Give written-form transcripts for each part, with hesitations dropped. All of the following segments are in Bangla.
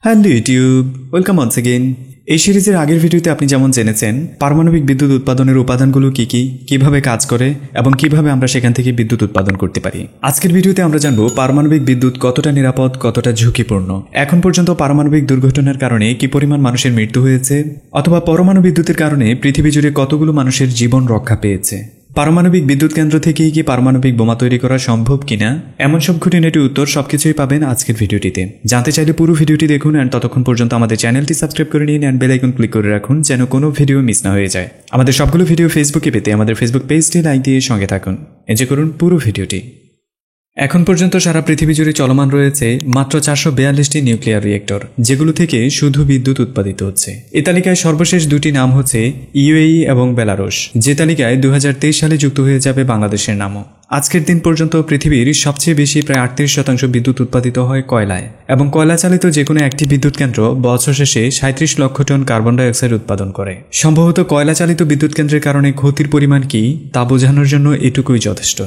Hello YouTube, welcome once again. এই সিরিজের আগের ভিডিওতে আপনি যেমন জেনেছেন পারমাণবিক বিদ্যুৎ উৎপাদনের উপাদানগুলো কি কি, কিভাবে কাজ করে এবং কিভাবে আমরা সেখান থেকে বিদ্যুৎ উৎপাদন করতে পারি। আজকের ভিডিওতে আমরা জানব পারমাণবিক বিদ্যুৎ কতটা নিরাপদ, কতটা ঝুঁকিপূর্ণ, এখন পর্যন্ত পারমাণবিক দুর্ঘটনার কারণে কি পরিমাণ মানুষের মৃত্যু হয়েছে, অথবা পরমাণু বিদ্যুতের কারণে পৃথিবী জুড়ে কতগুলো মানুষের জীবন রক্ষা পেয়েছে। পারমাণবিক বিদ্যুৎ কেন্দ্র থেকেই কি পারমাণবিক বোমা তৈরি করা সম্ভব কিনা, এমন সব খুঁটিনাটি উত্তর সবকিছুই পাবেন আজকের ভিডিওটিতে। জানতে চাইলে পুরো ভিডিওটি দেখুন অ্যান্ড ততক্ষণ পর্যন্ত আমাদের চ্যানেলটি সাবস্ক্রাইব করে নিন অ্যান্ড বেল আইকন ক্লিক করে রাখুন যেন কোনো ভিডিও মিস না হয়ে যায়। আমাদের সবগুলো ভিডিও ফেসবুকে পেতে আমাদের ফেসবুক পেজটি লাইক দিয়ে সঙ্গে থাকুন। এনজয় করুন পুরো ভিডিওটি। এখন পর্যন্ত সারা পৃথিবী জুড়ে চলমান রয়েছে মাত্র 442টি নিউক্লিয়ার রিয়েক্টর, যেগুলো থেকে শুধু বিদ্যুৎ উৎপাদিত হচ্ছে। এ তালিকায় সর্বশেষ দুটি নাম হচ্ছে ইউএই এবং বেলারুশ, যে তালিকায় 2023 সালে যুক্ত হয়ে যাবে বাংলাদেশের নামও। আজকের দিন পর্যন্ত পৃথিবীর সবচেয়ে বেশি প্রায় 38% বিদ্যুৎ উৎপাদিত হয় কয়লায়, এবং কয়লা চালিত যে কোনো একটি বিদ্যুৎ কেন্দ্র বছর শেষে 37 লক্ষ টন কার্বন ডাইঅক্সাইড উৎপাদন করে। সম্ভবত কয়লা চালিত বিদ্যুৎ কেন্দ্রের কারণে ক্ষতির পরিমাণ কি তা বোঝানোর জন্য এটুকুই যথেষ্ট।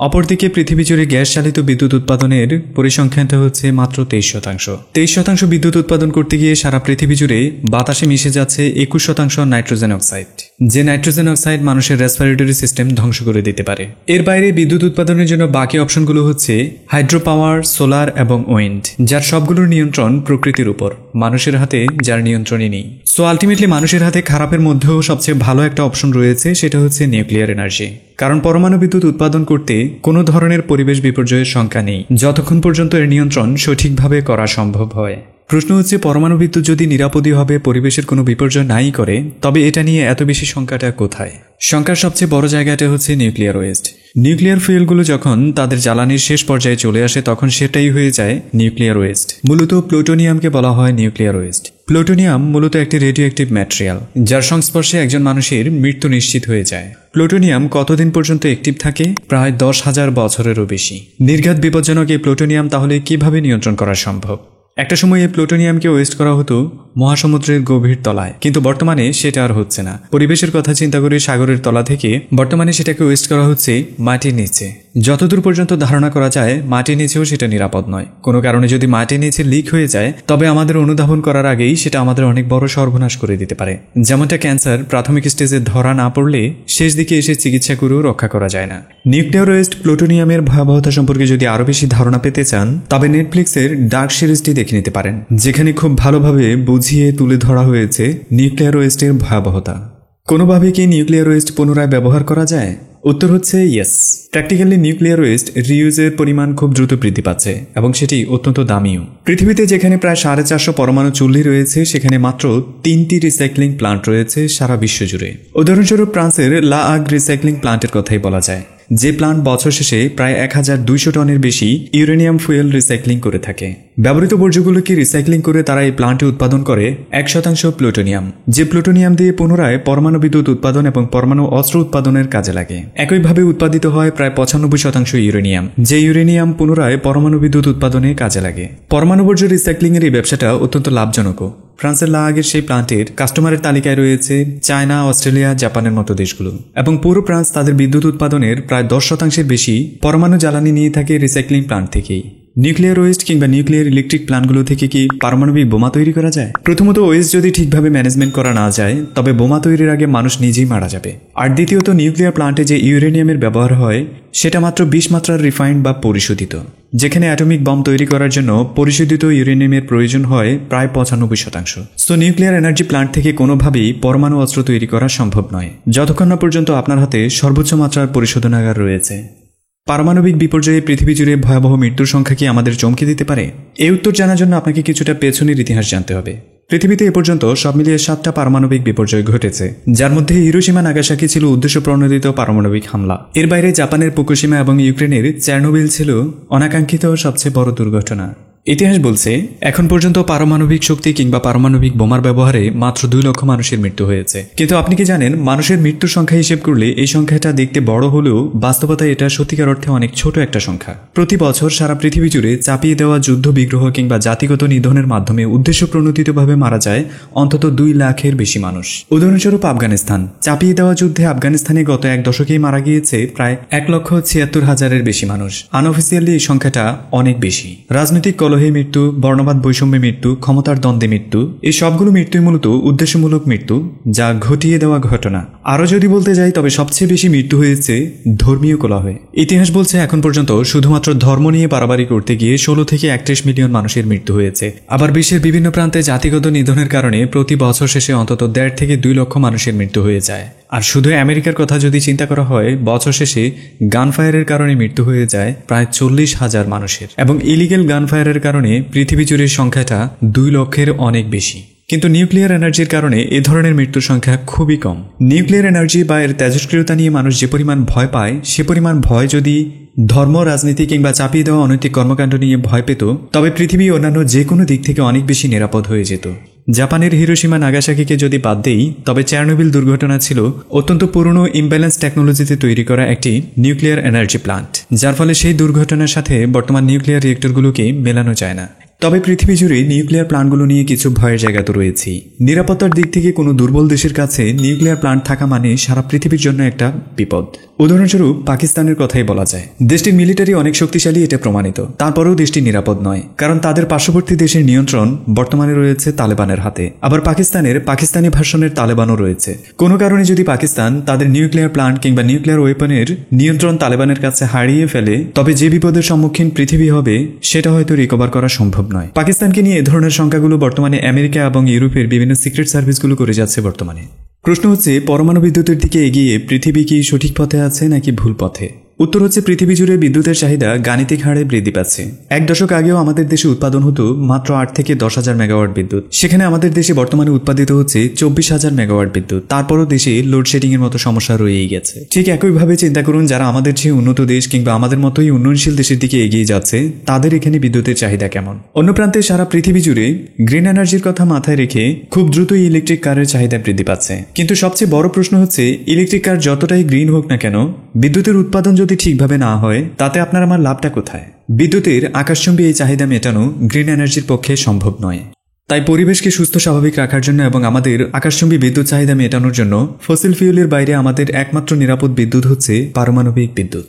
অপরদিকে পৃথিবী জুড়ে গ্যাস চালিত বিদ্যুৎ উৎপাদনের পরিসংখ্যানটা হচ্ছে মাত্র 23%। 23% বিদ্যুৎ উৎপাদন করতে গিয়ে সারা পৃথিবী জুড়ে বাতাসে মিশে যাচ্ছে 21% নাইট্রোজেন অক্সাইড, যে নাইট্রোজেন অক্সাইড মানুষের রেসপিরেটরি সিস্টেম ধ্বংস করে দিতে পারে। এর বাইরে বিদ্যুৎ উৎপাদনের জন্য বাকি অপশনগুলো হচ্ছে হাইড্রো পাওয়ার, সোলার এবং উইন্ড, যার সবগুলোর নিয়ন্ত্রণ প্রকৃতির উপর, মানুষের হাতে যার নিয়ন্ত্রণই নেই। সো আলটিমেটলি মানুষের হাতে খারাপের মধ্যেও সবচেয়ে ভালো একটা অপশন রয়েছে, সেটা হচ্ছে নিউক্লিয়ার এনার্জি। কারণ পরমাণু বিদ্যুৎ উৎপাদন করতে কোনো ধরনের পরিবেশ বিপর্যয়ের শঙ্কা নেই, যতক্ষণ পর্যন্ত এর নিয়ন্ত্রণ সঠিকভাবে করা সম্ভব হয়। প্রশ্ন হচ্ছে, পরমাণু বিদ্যুৎ যদি নিরাপদভাবে পরিবেশের কোনো বিপর্যয় নাই করে, তবে এটা নিয়ে এত বেশি শঙ্কাটা কোথায়? শঙ্কার সবচেয়ে বড় জায়গাটা হচ্ছে নিউক্লিয়ার ওয়েস্ট। নিউক্লিয়ার ফুয়েলগুলো যখন তাদের জ্বালানির শেষ পর্যায়ে চলে আসে, তখন সেটাই হয়ে যায় নিউক্লিয়ার ওয়েস্ট। মূলত প্লুটোনিয়ামকে বলা হয় নিউক্লিয়ার ওয়েস্ট। প্লুটোনিয়াম মূলত একটি রেডিও অ্যাক্টিভ ম্যাটেরিয়াল, যার সংস্পর্শে একজন মানুষের মৃত্যু নিশ্চিত হয়ে যায়। প্লুটোনিয়াম কতদিন পর্যন্ত অ্যাক্টিভ থাকে? প্রায় 10,000 বছরেরও বেশি। নির্ঘাত বিপজ্জনক এই প্লুটোনিয়াম তাহলে কিভাবে নিয়ন্ত্রণ করা সম্ভব? একটা সময় এই প্লুটোনিয়ামকে ওয়েস্ট করা হতো মহাসমুদ্রের গভীর তলায়, কিন্তু বর্তমানে সেটা আর হচ্ছে না। পরিবেশের কথা চিন্তা করে সাগরের তলা থেকে বর্তমানে সেটাকে ওয়েস্ট করা হচ্ছে মাটির নিচে। যতদূর পর্যন্ত ধারণা করা যায়, মাটির নিচেও সেটা নিরাপদ নয়। কোনো কারণে যদি মাটির নিচে লিক হয়ে যায়, তবে আমাদের অনুধাবন করার আগেই সেটা আমাদের অনেক বড় সর্বনাশ করে দিতে পারে। যেমনটা ক্যান্সার প্রাথমিক স্টেজে ধরা না পড়লে শেষ দিকে এসে চিকিৎসা করেও রক্ষা করা যায় না। নিউক্লিয়ার ওয়েস্ট প্লুটোনিয়ামের ভয়াবহতা সম্পর্কে যদি আরো বেশি ধারণা পেতে চান, তবে নেটফ্লিক্সের ডার্ক সিরিজটি দেখে নিতে পারেন, যেখানে খুব ভালোভাবে বুঝিয়ে তুলে ধরা হয়েছে নিউক্লিয়ার ওয়েস্টের ভয়াবহতা। কোনোভাবে কি নিউক্লিয়ার ওয়েস্ট পুনরায় ব্যবহার করা যায়? উত্তর হচ্ছে ইয়েস। প্র্যাকটিক্যালি নিউক্লিয়ার ওয়েস্ট রিইউজের পরিমাণ খুব দ্রুত বৃদ্ধি পাচ্ছে, এবং সেটি অত্যন্ত দামিও। পৃথিবীতে যেখানে প্রায় 450 পরমাণু চুল্লি রয়েছে, সেখানে মাত্র 3টি রিসাইক্লিং প্লান্ট রয়েছে সারা বিশ্ব জুড়ে। উদাহরণস্বরূপ ফ্রান্সের লা আগ রিসাইক্লিং প্লান্টের কথাই বলা যায়, যে প্লান্ট বছর শেষে প্রায় 1200 টনের বেশি ইউরেনিয়াম ফুয়েল রিসাইক্লিং করে থাকে। ব্যবহৃত বর্জ্যগুলোকে রিসাইক্লিং করে তারা এই প্লান্টে উৎপাদন করে 1% প্লুটোনিয়াম, যে প্লুটোনিয়াম দিয়ে পুনরায় পরমাণু বিদ্যুৎ উৎপাদন এবং পরমাণু অস্ত্র উৎপাদনের কাজে লাগে। একইভাবে উৎপাদিত হয় প্রায় 95% ইউরেনিয়াম, যে ইউরেনিয়াম পুনরায় পরমাণু বিদ্যুৎ উৎপাদনে কাজে লাগে। পরমাণু বর্জ্য রিসাইক্লিং এর এই ব্যবসাটা অত্যন্ত লাভজনকও। ফ্রান্সের লা আগের সেই প্লান্টের কাস্টমারের তালিকায় রয়েছে চায়না, অস্ট্রেলিয়া, জাপানের মতো দেশগুলো, এবং পুরো ফ্রান্স তাদের বিদ্যুৎ উৎপাদনের প্রায় 10% বেশি পরমাণু জ্বালানি নিয়ে থাকে রিসাইক্লিং প্লান্ট থেকেই। নিউক্লিয়ার ওয়েস্ট কিংবা নিউক্লিয়ার ইলেকট্রিক প্লান্টগুলো থেকে কি পারমাণবিক বোমা তৈরি করা যায়? প্রথমত, ওয়েস্ট যদি ঠিকভাবে ম্যানেজমেন্ট করা না যায়, তবে বোমা তৈরির আগে মানুষ নিজেই মারা যাবে। আর দ্বিতীয়ত, নিউক্লিয়ার প্লান্টে যে ইউরেনিয়ামের ব্যবহার হয়, সেটা মাত্র 20 মাত্রার রিফাইন্ড বা পরিশোধিত, যেখানে অ্যাটমিক বম তৈরি করার জন্য পরিশোধিত ইউরেনিয়ামের প্রয়োজন হয় প্রায় 95%। সো নিউক্লিয়ার এনার্জি প্লান্ট থেকে কোনোভাবেই পরমাণু অস্ত্র তৈরি করা সম্ভব নয়, যতক্ষণ না পর্যন্ত আপনার হাতে সর্বোচ্চ মাত্রার পরিশোধনাগার রয়েছে। পারমাণবিক বিপর্যয়ে পৃথিবী জুড়ে ভয়াবহ মৃত্যুর সংখ্যা কি আমাদের চমকে দিতে পারে? এই উত্তর জানার জন্য আপনাকে কিছুটা পেছনের ইতিহাস জানতে হবে। পৃথিবীতে এ পর্যন্ত সব মিলিয়ে 7টা পারমাণবিক বিপর্যয় ঘটেছে, যার মধ্যে হিরোশিমা নাগাসাকি ছিল উদ্দেশ্য প্রণোদিত পারমাণবিক হামলা। এর বাইরে জাপানের ফুকুশিমা এবং ইউক্রেনের চেরনোবিল ছিল অনাকাঙ্ক্ষিত সবচেয়ে বড় দুর্ঘটনা। ইতিহাস বলছে, এখন পর্যন্ত পারমাণবিক শক্তি কিংবা পারমাণবিক বোমার ব্যবহারে মাত্র 2 লক্ষ মানুষের মৃত্যু হয়েছে। কিন্তু আপনি কি জানেন, মানুষের মৃত্যুর সংখ্যা হিসেব করলে এই সংখ্যাটা দেখতে বড় হলেও বাস্তবতায় এটা সত্যিকার অর্থে অনেক ছোট একটা সংখ্যা। প্রতি বছর সারা পৃথিবী জুড়ে চাপিয়ে দেওয়া যুদ্ধ বিগ্রহ কিংবা জাতিগত নিধনের মাধ্যমে উদ্দেশ্য প্রণোদিতভাবে মারা যায় অন্তত 2 লাখের বেশি মানুষ। উদাহরণস্বরূপ আফগানিস্তান। চাপিয়ে দেওয়া যুদ্ধে আফগানিস্তানে গত 1 দশকেই মারা গিয়েছে প্রায় 1,76,000-এর বেশি মানুষ। আনঅফিসিয়ালি এই সংখ্যাটা অনেক বেশি। রাজনৈতিক কলহে মৃত্যু, বর্ণবাদ বৈষম্যে মৃত্যু, ক্ষমতার দ্বন্দ্বে মৃত্যু, এই সবগুলো মৃত্যুই মূলত উদ্দেশ্যমূলক মৃত্যু, যা ঘটিয়ে দেওয়া ঘটনা। আরও যদি বলতে যাই তবে সবচেয়ে বেশি মৃত্যু হয়েছে ধর্মীয় কলহে। ইতিহাস বলছে এখন পর্যন্ত শুধুমাত্র ধর্ম নিয়ে পারাবারি করতে গিয়ে 16 থেকে 31 মিলিয়ন মানুষের মৃত্যু হয়েছে। আবার বিশ্বের বিভিন্ন প্রান্তে জাতিগত নিধনের কারণে প্রতি বছর শেষে অন্তত 1.5 থেকে 2 লক্ষ মানুষের মৃত্যু হয়ে যায়। আর শুধু আমেরিকার কথা যদি চিন্তা করা হয়, বছর শেষে গানফায়ারের কারণে মৃত্যু হয়ে যায় প্রায় 40,000 মানুষের, এবং ইলিগেল গানফায়ারের কারণে পৃথিবী জুড়ে সংখ্যাটা 2 লক্ষের অনেক বেশি। কিন্তু নিউক্লিয়ার এনার্জির কারণে এ ধরনের মৃত্যুর সংখ্যা খুবই কম। নিউক্লিয়ার এনার্জি বা এর তেজস্ক্রিয়তা নিয়ে মানুষ যে পরিমাণ ভয় পায়, সে পরিমাণ ভয় যদি ধর্ম, রাজনীতি কিংবা চাপিয়ে দেওয়া অনৈতিক কর্মকাণ্ড নিয়ে ভয় পেত, তবে পৃথিবী অন্যান্য যে কোনো দিক থেকে অনেক বেশি নিরাপদ হয়ে যেত। জাপানের হিরোশিমা নাগাসাকিকে যদি বাদ দেই, তবে চেরনোবিল দুর্ঘটনা ছিল অত্যন্ত পুরনো ইমব্যালেন্স টেকনোলজিতে তৈরি করা একটি নিউক্লিয়ার এনার্জি প্লান্ট, যার ফলে সেই দুর্ঘটনার সাথে বর্তমান নিউক্লিয়ার রিয়েক্টরগুলোকে মেলানো যায় না। তবে পৃথিবী জুড়ে নিউক্লিয়ার প্লান্টগুলো নিয়ে কিছু ভয়ের জায়গা তো রয়েছেই। নিরাপত্তার দিক থেকে কোনো দুর্বল দেশের কাছে নিউক্লিয়ার প্লান্ট থাকা মানে সারা পৃথিবীর জন্য একটা বিপদ। উদাহরণস্বরূপ পাকিস্তানের কথাই বলা যায়। দেশটির মিলিটারি অনেক শক্তিশালী, এটা প্রমাণিত। তারপরেও দেশটি নিরাপদ নয়, কারণ তাদের পার্শ্ববর্তী দেশের নিয়ন্ত্রণ বর্তমানে রয়েছে তালেবানের হাতে। আবার পাকিস্তানি ভার্সনের তালেবানও রয়েছে। কোনো কারণে যদি পাকিস্তান তাদের নিউক্লিয়ার প্লান্ট কিংবা নিউক্লিয়ার ওয়েপনের নিয়ন্ত্রণ তালেবানের কাছে হারিয়ে ফেলে, তবে যে বিপদের সম্মুখীন পৃথিবী হবে সেটা হয়তো রিকভার করা সম্ভব নয়। পাকিস্তানকে নিয়ে এ ধরনের সংখ্যাগুলো বর্তমানে আমেরিকা এবং ইউরোপের বিভিন্ন সিক্রেট সার্ভিসগুলো করে যাচ্ছে বর্তমানে। প্রশ্ন হচ্ছে, পরমাণু বিদ্যুতের দিকে এগিয়ে পৃথিবী কি সঠিক পথে আছে নাকি ভুল পথে? উত্তর হচ্ছে, পৃথিবী জুড়ে বিদ্যুতের চাহিদা গাণিতিক হারে বৃদ্ধি পাচ্ছে। 1 দশক আগেও আমাদের দেশে উৎপাদন হতো মাত্র 8 থেকে 10,000 মেগাওয়াট বিদ্যুৎ। সেখানে আমাদের দেশে বর্তমানে উৎপাদিত হচ্ছে 24,000 মেগাওয়াট বিদ্যুৎ। তারপরও দেশে লোডশেডিং এর মতো সমস্যা রয়েই গেছে। ঠিক একইভাবে চিন্তা করুন, যারা আমাদের চেয়ে উন্নত দেশ কিংবা আমাদের মতোই উন্নয়নশীল দেশের দিকে এগিয়ে যাচ্ছে, তাদের এখানে বিদ্যুতের চাহিদা কেমন? অন্য প্রান্তে সারা পৃথিবী জুড়ে গ্রিন এনার্জির কথা মাথায় রেখে খুব দ্রুতই ইলেকট্রিক কারের চাহিদা বৃদ্ধি পাচ্ছে। কিন্তু সবচেয়ে বড় প্রশ্ন হচ্ছে, ইলেকট্রিক কার যতটাই গ্রিন হোক না কেন, বিদ্যুতের উৎপাদন যদি ঠিকভাবে না হয়, তাতে আপনার আমার লাভটা কোথায়? বিদ্যুতের আকাশচুম্বী এই চাহিদা মেটানো গ্রিন এনার্জির পক্ষে সম্ভব নয়। তাই পরিবেশকে সুস্থ স্বাভাবিক রাখার জন্য এবং আমাদের আকাশচুম্বী বিদ্যুৎ চাহিদা মেটানোর জন্য ফসিল ফিউলের বাইরে আমাদের একমাত্র নিরাপদ বিদ্যুৎ হচ্ছে পারমাণবিক বিদ্যুৎ।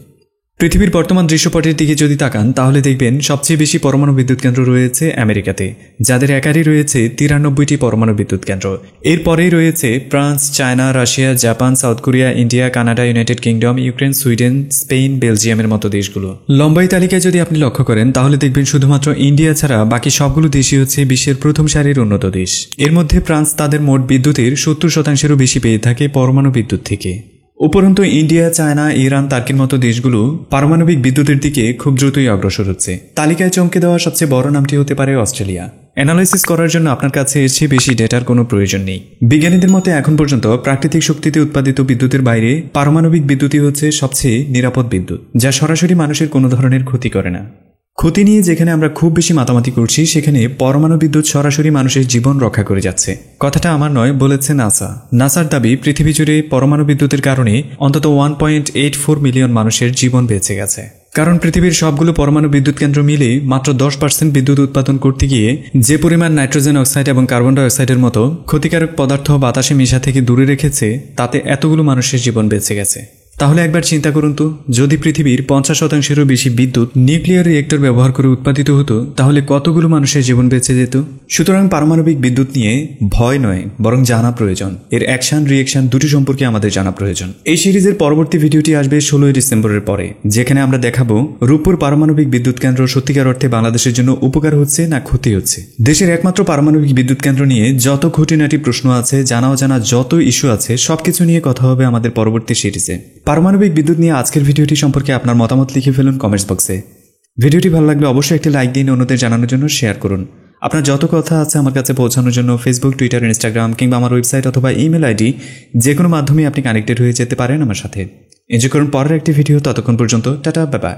পৃথিবীর বর্তমান দৃশ্যপটের দিকে যদি তাকান, তাহলে দেখবেন সবচেয়ে বেশি পরমাণু বিদ্যুৎ কেন্দ্র রয়েছে আমেরিকাতে, যাদের একারই রয়েছে 93টি পরমাণু বিদ্যুৎ কেন্দ্র। এরপরেই রয়েছে France, China, Russia, Japan, south Korea, India, Canada, United kingdom, Ukraine, Sweden, Spain, বেলজিয়ামের মতো দেশগুলো। লম্বাই তালিকায় যদি আপনি লক্ষ্য করেন, তাহলে দেখবেন শুধুমাত্র ইন্ডিয়া ছাড়া বাকি সবগুলো দেশই হচ্ছে বিশ্বের প্রথম সারির উন্নত দেশ। এর মধ্যে ফ্রান্স তাদের মোট বিদ্যুতের 70%-এরও বেশি পেয়ে থাকে পরমাণু বিদ্যুৎ থেকে। উপরন্তু ইন্ডিয়া, চায়না, ইরান, তার্কির মতো দেশগুলো পারমাণবিক বিদ্যুতের দিকে খুব দ্রুতই অগ্রসর হচ্ছে। তালিকায় চমকে দেওয়া সবচেয়ে বড় নামটি হতে পারে অস্ট্রেলিয়া। অ্যানালাইসিস করার জন্য আপনার কাছে এর চেয়ে বেশি ডেটার কোনো প্রয়োজন নেই। বিজ্ঞানীদের মতে এখন পর্যন্ত প্রাকৃতিক শক্তিতে উৎপাদিত বিদ্যুতের বাইরে পারমাণবিক বিদ্যুৎই হচ্ছে সবচেয়ে নিরাপদ বিদ্যুৎ, যা সরাসরি মানুষের কোনো ধরনের ক্ষতি করে না। ক্ষতি নিয়ে যেখানে আমরা খুব বেশি মাতামাতি করছি, সেখানে পরমাণু বিদ্যুৎ সরাসরি মানুষের জীবন রক্ষা করে যাচ্ছে। কথাটা আমার নয়, বলেছে নাসা। নাসার দাবি, পৃথিবী জুড়ে পরমাণু বিদ্যুতের কারণে অন্তত 1.84 মিলিয়ন মানুষের জীবন বেঁচে গেছে। কারণ পৃথিবীর সবগুলো পরমাণু বিদ্যুৎ কেন্দ্র মিলে মাত্র 10% বিদ্যুৎ উৎপাদন করতে গিয়ে যে পরিমাণ নাইট্রোজেন অক্সাইড এবং কার্বন ডাই অক্সাইডের মতো ক্ষতিকারক পদার্থ বাতাসে মিশা থেকে দূরে রেখেছে, তাতে এতগুলো মানুষের জীবন বেঁচে গেছে। তাহলে একবার চিন্তা করুন তো, যদি পৃথিবীর 50%-এরও বেশি বিদ্যুৎ নিউক্লিয়ার রিয়েক্টর ব্যবহার করে উৎপাদিত হতো, তাহলে কতগুলো মানুষের জীবন বেঁচে যেত? সুতরাং পারমাণবিক বিদ্যুৎ নিয়ে ভয় নয়, বরং জানা প্রয়োজন। এর অ্যাকশন রিয়েকশন দুটি সম্পর্কে আমাদের জানা প্রয়োজন। এই সিরিজের পরবর্তী ভিডিওটি আসবে 16 ডিসেম্বরের পরে, যেখানে আমরা দেখাবো রূপপুর পারমাণবিক বিদ্যুৎ কেন্দ্র সত্যিকার অর্থে বাংলাদেশের জন্য উপকার হচ্ছে না ক্ষতি হচ্ছে। দেশের একমাত্র পারমাণবিক বিদ্যুৎ কেন্দ্র নিয়ে যত খুঁটিনাটি প্রশ্ন আছে, জানা অজানা যত ইস্যু আছে, সবকিছু নিয়ে কথা হবে আমাদের পরবর্তী সিরিজে। পারমাণবিক বিদ্যুৎ নিয়ে আজকের ভিডিওটি সম্পর্কে আপনার মতামত লিখে ফেলুন কমেন্টস বক্সে। ভিডিওটি ভালো লাগলে অবশ্যই একটি লাইক দিন, অন্যদের জানানোর জন্য শেয়ার করুন। আপনার যত কথা আছে আমার কাছে পৌঁছানোর জন্য ফেসবুক, টুইটার, ইনস্টাগ্রাম কিংবা আমার ওয়েবসাইট অথবা ইমেল আইডি যে কোনো মাধ্যমে আপনি কানেক্টেড হয়ে যেতে পারেন আমার সাথে। এনজয় করুন পরের একটি ভিডিও। ততক্ষণ পর্যন্ত টাটা, বাই বাই।